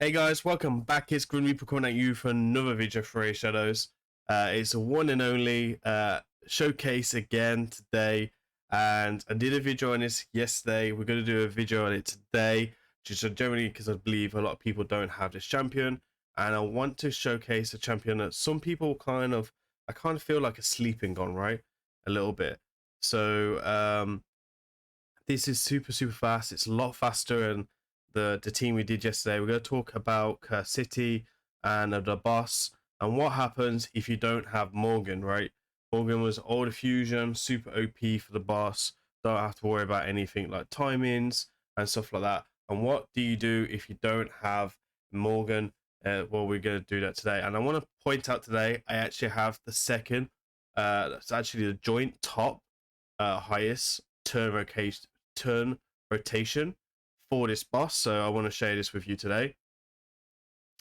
Hey guys, welcome back. It's Grim Reaper coming at you for another video for Raid Shadows. It's a one and only showcase again today, and I did a video on this yesterday. We're going to do a video on it today, just generally because I believe a lot of people don't have this champion, and I want to showcase a champion that some people I kind of feel like a sleeping on, right? A little bit. So this is super fast. It's a lot faster and the team we did yesterday. We're going to talk about City and the boss and what happens if you don't have Morgan, right? Morgan was older fusion, super OP for the boss. Don't have to worry about anything like timings and stuff like that. And what do you do if you don't have Morgan? Well, we're going to do that today. And I want to point out today, I actually have the second, that's actually the joint top highest turn rotation for this boss, so I want to share this with you today.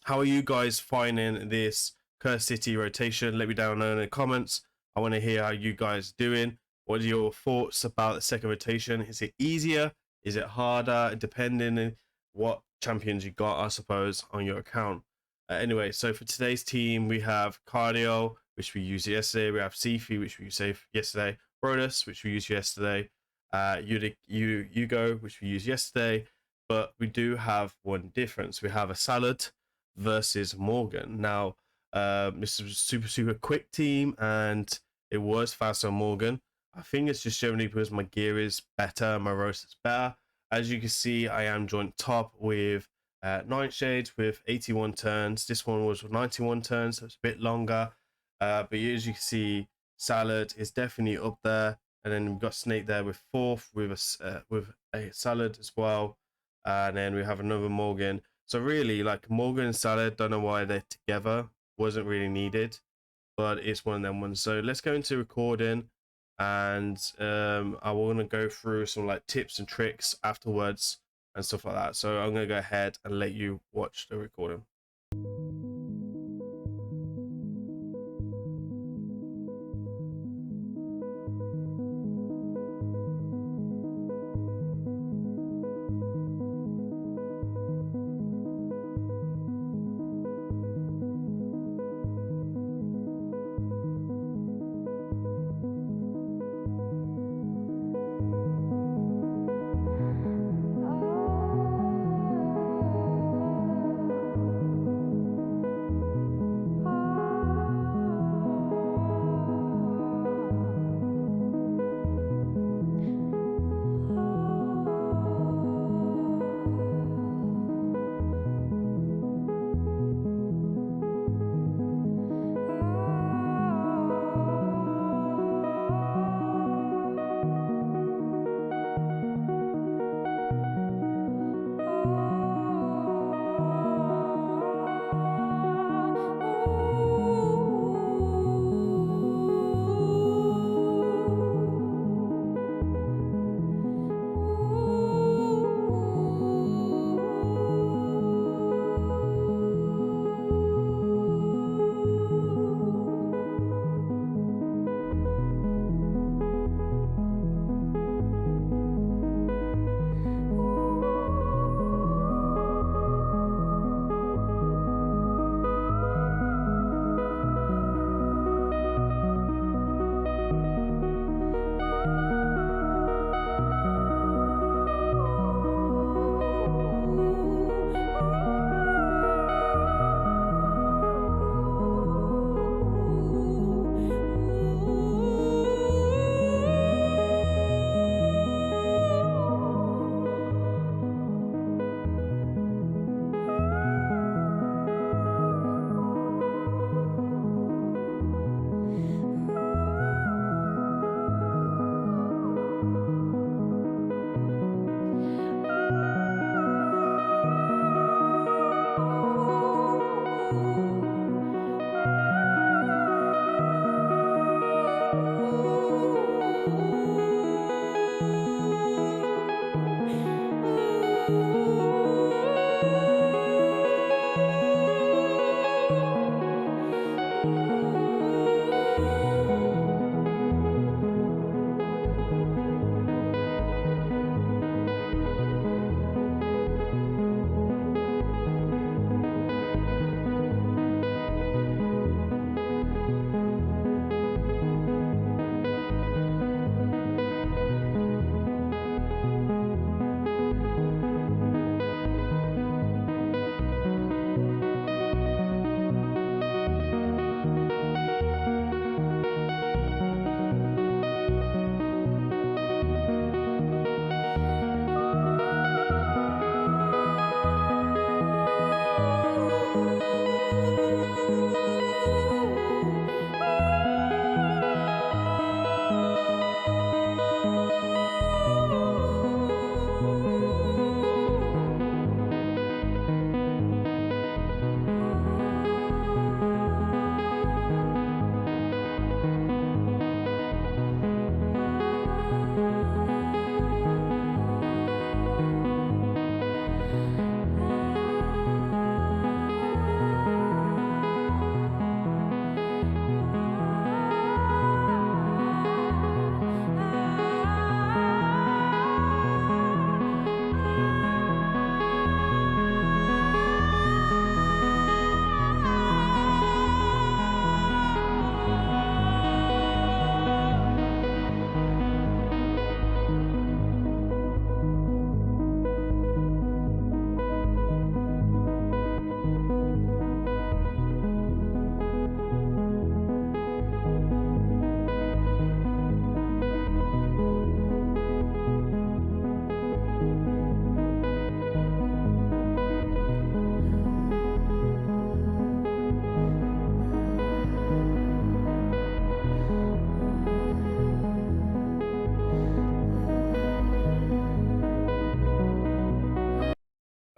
How are you guys finding this Cursed City rotation? Let me down in the comments. I want to hear how you guys doing. What are your thoughts about the second rotation? Is it easier? Is it harder? Depending on what champions you got, I suppose, on your account. Anyway, so for today's team, we have Cardio, which we used yesterday. We have Sifi, which we used yesterday. Brodus, which we used yesterday. Hugo, which we used yesterday. But we do have one difference. We have a Salad versus Morgan. Now, this is a super quick team, and it was faster on Morgan. I think it's just generally because my gear is better, my roast is better. As you can see, I am joint top with Nightshades with 81 turns. This one was 91 turns, so it's a bit longer. But as you can see, Salad is definitely up there. And then we've got Snake there with fourth with a Salad as well. And then we have another Morgan. So really, like Morgan and Salad, don't know why they're together. Wasn't really needed, but it's one of them ones. So let's go into recording, and I want to go through some like tips and tricks afterwards and stuff like that. So I'm gonna go ahead and let you watch the recording.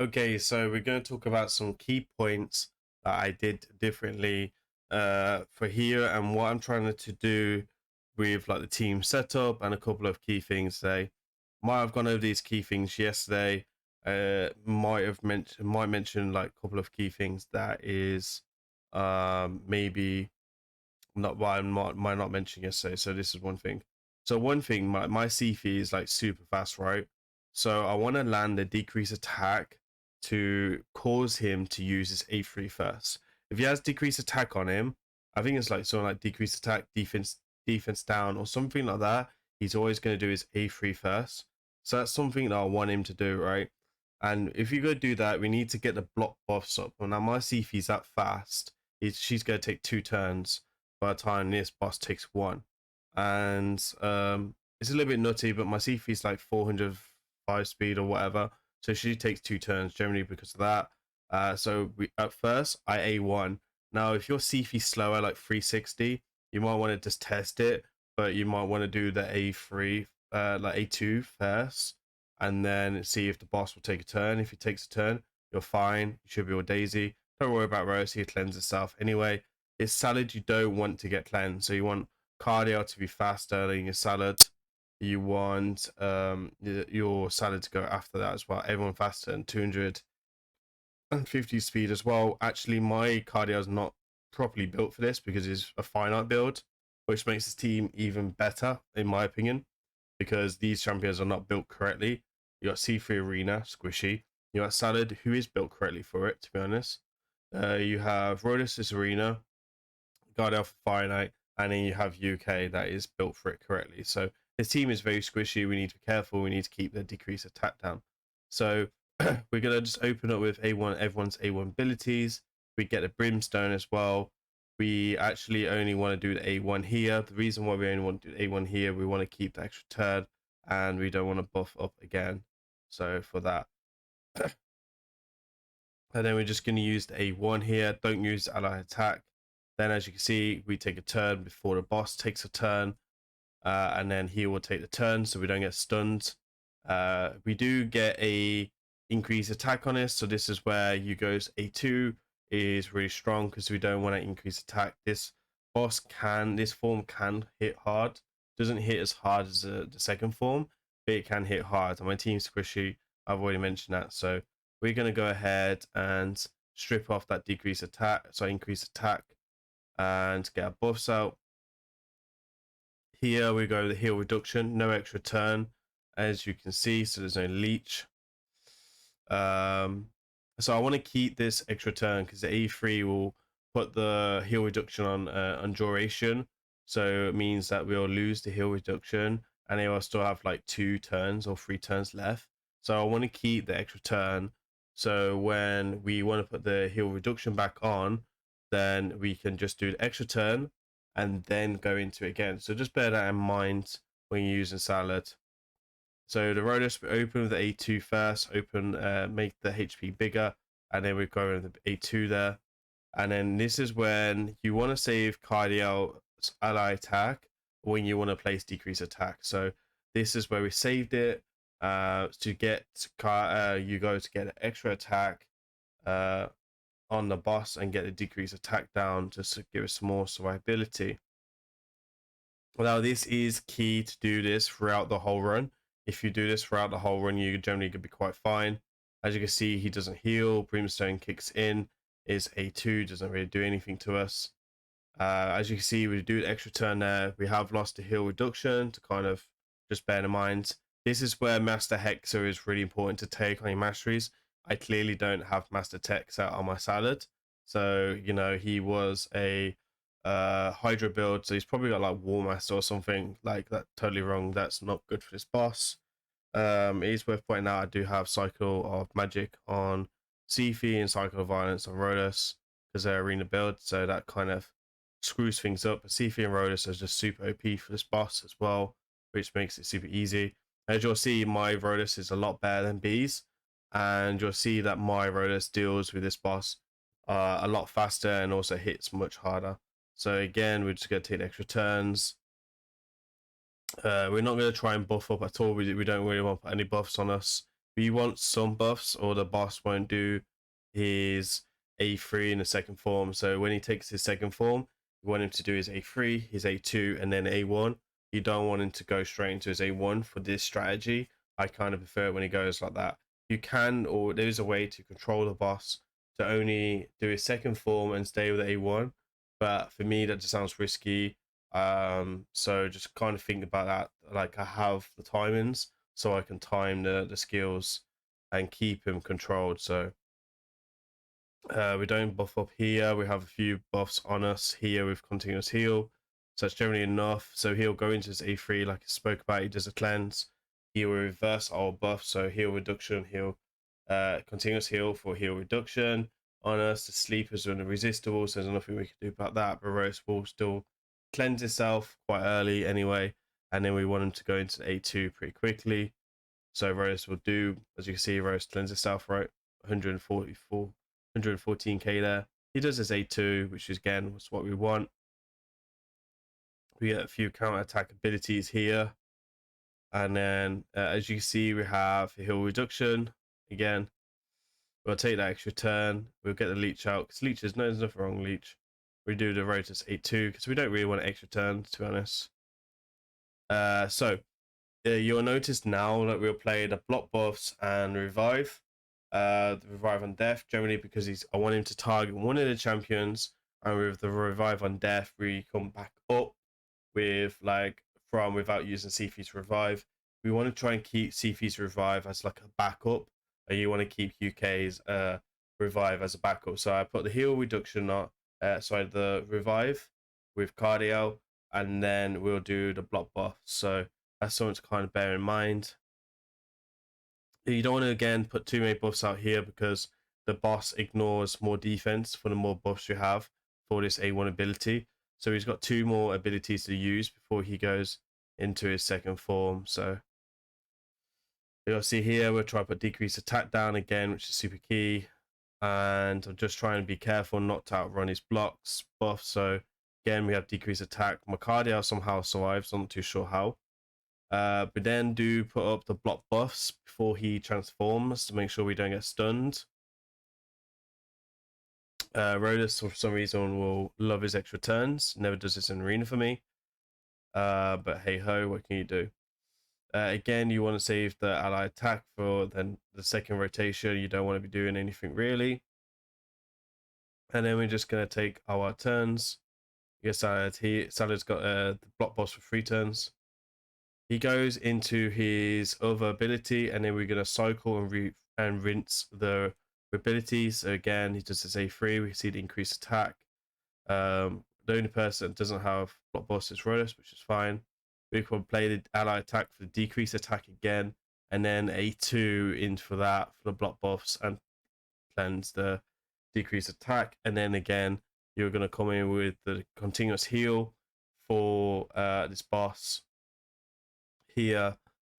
Okay, so we're going to talk about some key points that I did differently for here and what I'm trying to do with like the team setup and a couple of key things today. Might have gone over these key things yesterday. Might mention like a couple of key things that is maybe not why might not mention yesterday. So this is one thing. So one thing, my CF is like super fast, right? So I want to land a decrease attack to cause him to use his A3 first. If he has decrease attack on him, I think it's like something like decrease attack, defense down, or something like that. He's always going to do his A3 first. So that's something that I want him to do, right? And if you go do that, we need to get the block buffs up. Well, now my CF is that fast. She's going to take 2 turns by the time this boss takes 1. And it's a little bit nutty, but my CF is like 405 speed or whatever. So she takes 2 turns generally because of that. So at first, I A1. Now, if your CF is slower, like 360, you might want to just test it, but you might want to do the A3, like A2 first, and then see if the boss will take a turn. If he takes a turn, you're fine. You should be all daisy. Don't worry about Rose, he cleanses itself anyway. It's salad you don't want to get cleansed, so you want cardio to be faster than your salad. You want your salad to go after that as well. Everyone faster than 250 speed as well. Actually, my cardio is not properly built for this because it's a finite build, which makes this team even better in my opinion, because these champions are not built correctly. You got C3 Arena, squishy. You got Salad, who is built correctly for it, to be honest. You have Rhodas Arena, Guard Alpha Fire Knight, and then you have UK that is built for it correctly. So this team is very squishy. We need to be careful. We need to keep the decrease attack down. So we're going to just open up with A1, everyone's A1 abilities. We get a Brimstone as well. We actually only want to do the A1 here. The reason why we only want to do A1 here, we want to keep the extra turn and we don't want to buff up again. So for that. And then we're just going to use the A1 here. Don't use ally attack. Then as you can see, we take a turn before the boss takes a turn. And then he will take the turn so we don't get stunned. We do get a increased attack on this. So this is where you goes A2 is really strong because we don't want to increase attack. This form can hit hard. Doesn't hit as hard as the second form, but it can hit hard. And my team's squishy. I've already mentioned that. So we're going to go ahead and strip off that decrease attack. So increase attack and get our buffs out. Here we go, the heal reduction, no extra turn, as you can see, so there's no leech. So I want to keep this extra turn because the A3 will put the heal reduction on duration. So it means that we'll lose the heal reduction and they will still have like 2 turns or 3 turns left. So I want to keep the extra turn. So when we want to put the heal reduction back on, then we can just do the extra turn and then go into it again. So just bear that in mind when you're using salad. So the Rhodas, we open with the A2 first, make the HP bigger, and then we go with the A2 there. And then this is when you want to save Cardiel's ally attack when you want to place decrease attack. So this is where we saved it to get you go to get an extra attack on the boss and get the decrease attack down just to give us more survivability. Now this is key to do this throughout the whole run. If you do this throughout the whole run, you generally could be quite fine. As you can see, he doesn't heal. Brimstone kicks in. Is A2, doesn't really do anything to us. As you can see, we do the extra turn there. We have lost the heal reduction to kind of just bear in mind. This is where Master Hexer is really important to take on your masteries. I clearly don't have Master Tex out on my salad. So, you know, he was a Hydra build, so he's probably got like War Master or something like that. Totally wrong. That's not good for this boss. It is worth pointing out I do have Cycle of Magic on Cifi and Cycle of Violence on Rhodas because they're arena build, so that kind of screws things up. But Cifi and Rhodas are just super OP for this boss as well, which makes it super easy. As you'll see, my Rhodas is a lot better than B's, and you'll see that my Rhodas deals with this boss a lot faster and also hits much harder. So again, we're just going to take extra turns. We're not going to try and buff up at all. We don't really want to put any buffs on us. We want some buffs, or the boss won't do his A3 in the second form. So when he takes his second form, you want him to do his A3, his A2, and then A1. You don't want him to go straight into his A1 for this strategy. I kind of prefer it when he goes like that. You can, or there is a way to control the boss to only do his second form and stay with A1. But for me, that just sounds risky. So just kind of think about that. Like, I have the timings, so I can time the skills and keep him controlled. So we don't buff up here. We have a few buffs on us here with continuous heal, so that's generally enough. So he'll go into his A3 like I spoke about. He does a cleanse. He will reverse our buff, so heal reduction, heal continuous heal for heal reduction on us. The sleepers are irresistible, so there's nothing we can do about that. But Rose will still cleanse itself quite early anyway, and then we want him to go into A2 pretty quickly. So Rose will do, as you can see, Rose cleanse itself, right? 114k there. He does his A2, which is again was what we want. We get a few counter attack abilities here, and then as you see, we have heal reduction again. We'll take that extra turn. We'll get the leech out, because leeches, no, there's nothing wrong with leech. We do the Rotus 8-2 because we don't really want an extra turn, to be honest. You'll notice now that we'll play the block buffs and revive. The revive on death, generally because I want him to target one of the champions, and with the revive on death, we come back up with from without using C-Fees revive. We want to try and keep C-Fees revive as like a backup, and you want to keep UK's revive as a backup. So I put the heal reduction on the revive with cardio, and then we'll do the block buff. So that's something to kind of bear in mind. You don't want to again put too many buffs out here, because the boss ignores more defense for the more buffs you have for this A1 ability. So he's got 2 more abilities to use before he goes into his second form. So you'll see here, we'll try to put decrease attack down again, which is super key. And I'm just trying to be careful not to outrun his blocks buff. So again, we have decrease attack. Macardia somehow survives, I'm not too sure how. But then do put up the block buffs before he transforms to make sure we don't get stunned. Rodus, for some reason, will love his extra turns. Never does this in arena for me. But hey ho, what can you do? Again, you want to save the ally attack for then the second rotation. You don't want to be doing anything really. And then we're just going to take our turns. Yes, Salad's got the block boss for 3 turns. He goes into his other ability, and then we're going to cycle and rinse the abilities. So again, he does his A3. We see the increased attack. The only person that doesn't have block boss is Rodus, which is fine. We can play the ally attack for the decreased attack again, and then A2 in for that for the block buffs and cleanse the decreased attack. And then again, you're going to come in with the continuous heal for this boss here,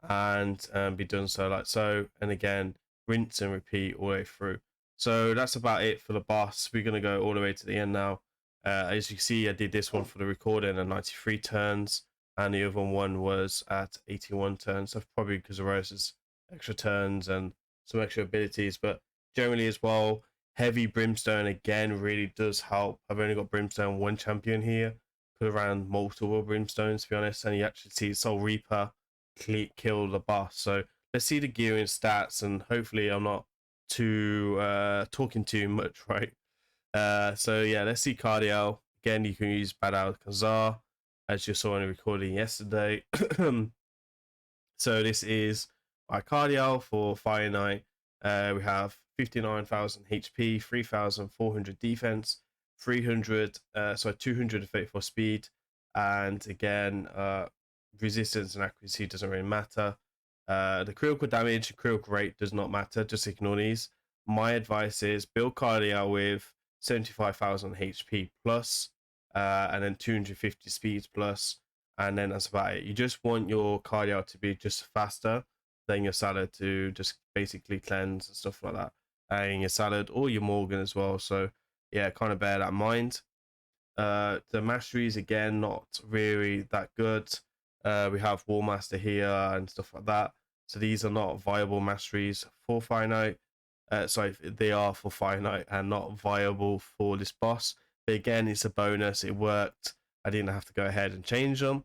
and be done so like so. And again, rinse and repeat all the way through. So that's about it for the boss. We're going to go all the way to the end now. As you see, I did this one for the recording at 93 turns, and the other one was at 81 turns. So probably because of Rose's extra turns and some extra abilities, but generally as well, heavy brimstone again really does help. I've only got brimstone 1 champion here. Put around multiple brimstones, to be honest, and you actually see Soul Reaper kill the boss. So let's see the gearing stats, and hopefully I'm not too talking too much, right? So yeah, let's see cardio. Again, you can use Bad Al Khazar, as you saw in the recording yesterday. So this is my cardio for Fire Knight. We have 59,000 HP, 3,400 defense, 234 speed, and again, resistance and accuracy doesn't really matter. The critical damage, critical rate does not matter. Just ignore these. My advice is build cardio with 75,000 HP plus, and then 250 speeds plus, and then that's about it. You just want your cardio to be just faster than your Salad to just basically cleanse and stuff like that, and your Salad or your Morgan as well. So yeah, kind of bear that in mind. The masteries again not really that good. We have Warmaster here and stuff like that. So these are not viable masteries for finite. Sorry, they are for finite and not viable for this boss. But again, it's a bonus. It worked. I didn't have to go ahead and change them.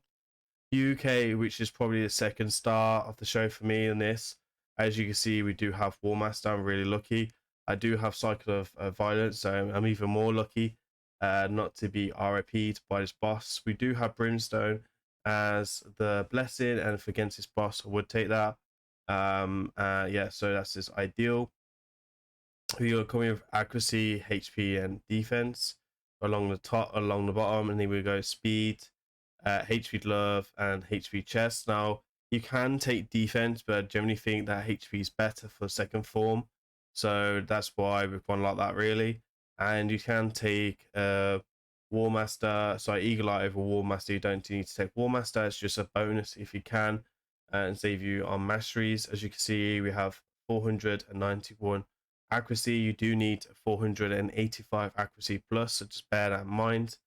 UK, which is probably the second star of the show for me in this. As you can see, we do have Warmaster. I'm really lucky. I do have Cycle of Violence, so I'm even more lucky not to be RIP'd by this boss. We do have Brimstone as the blessing, and if against this boss, I would take that. Yeah, so that's just ideal. We are coming with accuracy, HP, and defense along the top, along the bottom, and then we go speed, HP glove, and HP chest. Now you can take defense, but I generally think that HP is better for second form, so that's why we've gone like that really. And you can take Warmaster, sorry, Eagle Eye over Warmaster. You don't need to take Warmaster; it's just a bonus if you can, and save you on masteries. As you can see, we have 491 accuracy. You do need 485 accuracy plus, so just bear that in mind.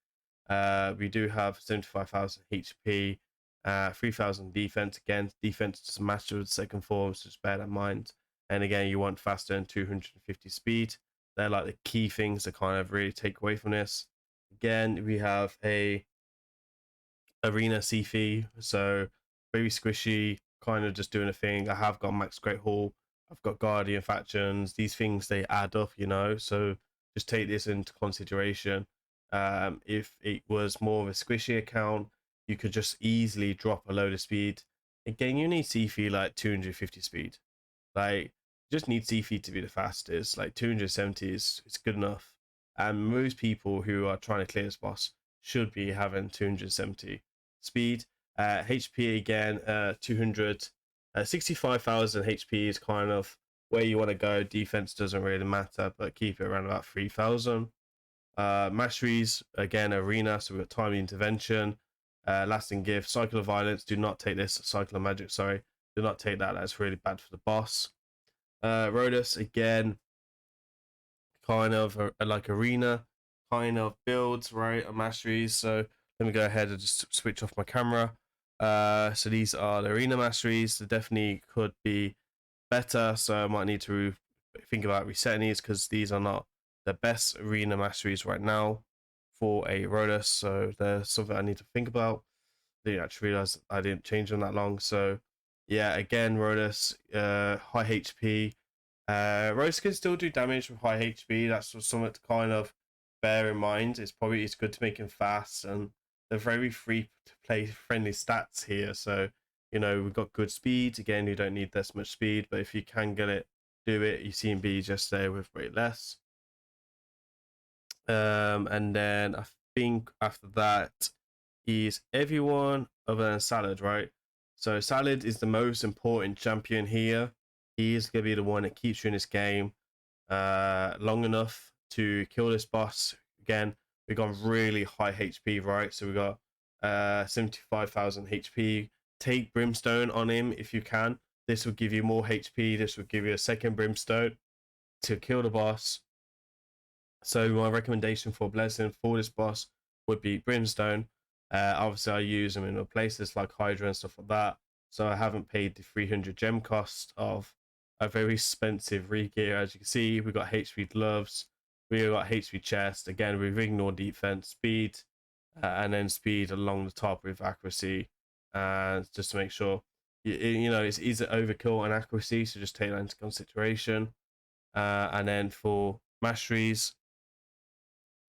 We do have 75,000 HP, 3,000 defense. Again, defense doesn't match with second form, so just bear that in mind. And again, you want faster and 250 speed. They're like the key things to kind of really take away from this. Again, we have a arena CF, so very squishy, kind of just doing a thing. I have got Max Great Hall, I've got Guardian factions. These things, they add up, you know, so just take this into consideration. If it was more of a squishy account, you could just easily drop a load of speed. Again, you need CF like 250 speed. Like, just need CF to be the fastest. Like 270 is good enough. And most people who are trying to clear this boss should be having 270 speed. HP again, 200. 65,000 HP is kind of where you want to go. Defense doesn't really matter, but keep it around about 3,000. Masteries, again, arena, so we've got timely intervention, lasting gift, cycle of violence. Do not take this. Cycle of magic, sorry. Do not take that. That's really bad for the boss. Rhodas, again, kind of like arena kind of builds, right? Masteries. So let me go ahead and just switch off my camera. So these are the arena masteries. They definitely could be better, so I might need to think about resetting these because these are not the best arena masteries right now for a Rhodas. So there's something I need to think about. I didn't actually realize I didn't change them that long. So yeah, again, Rhodas, high HP. Rhodas can still do damage with high HP. That's something to kind of bear in mind. It's good to make him fast, and they're very free to play friendly stats here. So you know, we've got good speed. Again, you don't need this much speed, but if you can get it, do it. You see him be just there with way less. And then I think after that is everyone other than Salad, right? So Salad is the most important champion here. He is going to be the one that keeps you in this game long enough to kill this boss. Again, we've got really high HP, right? So we got 75,000 HP. Take Brimstone on him if you can. This will give you more HP. This will give you a second Brimstone to kill the boss. So my recommendation for blessing for this boss would be Brimstone. Obviously I use them in places like Hydra and stuff like that, so I haven't paid the 300 gem cost of a very expensive regear. As you can see, we've got HP gloves, we've got HP chest. Again, we've ignored defense, speed, and then speed along the top with accuracy, and just to make sure you know it's easy overkill and accuracy, so just take that into consideration. And then for masteries,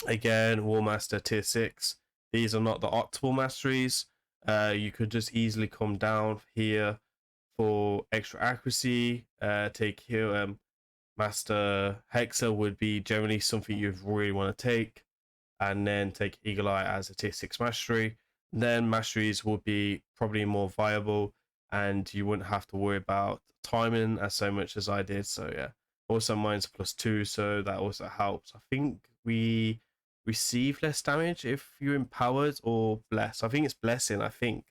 again, Warmaster tier 6. These are not the optimal masteries. You could just easily come down here for extra accuracy. Take here, Master Hexa would be generally something you really want to take. And then take Eagle Eye as a tier 6 mastery. Then masteries would be probably more viable, and you wouldn't have to worry about timing as so much as I did. So yeah, also mine's +2, so that also helps. I think we receive less damage if you're empowered, or bless. I think it's blessing. I can't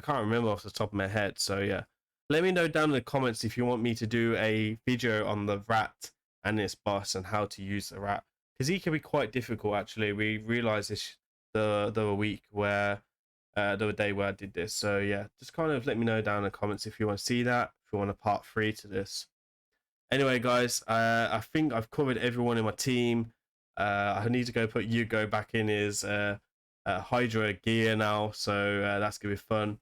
remember off the top of my head. So yeah, let me know down in the comments if you want me to do a video on the rat and its boss and how to use the rat, because he can be quite difficult. Actually, we realized this the other week, where the other day where I did this. So yeah, just kind of let me know down in the comments if you want to see that, if you want a part 3 to this. Anyway, guys, I think I've covered everyone in my team. I need to go put Hugo back in his Hydra gear now, so that's gonna be fun.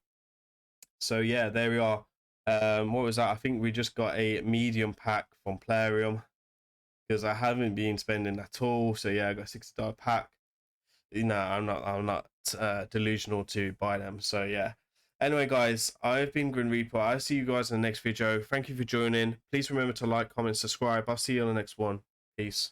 So yeah, there we are. What was that? I think we just got a medium pack from Plarium because I haven't been spending at all. So yeah, I got a $60 pack. No, I'm not delusional to buy them. So yeah. Anyway, guys, I've been Grim Reaper. I'll see you guys in the next video. Thank you for joining. Please remember to like, comment, subscribe. I'll see you on the next one. Peace.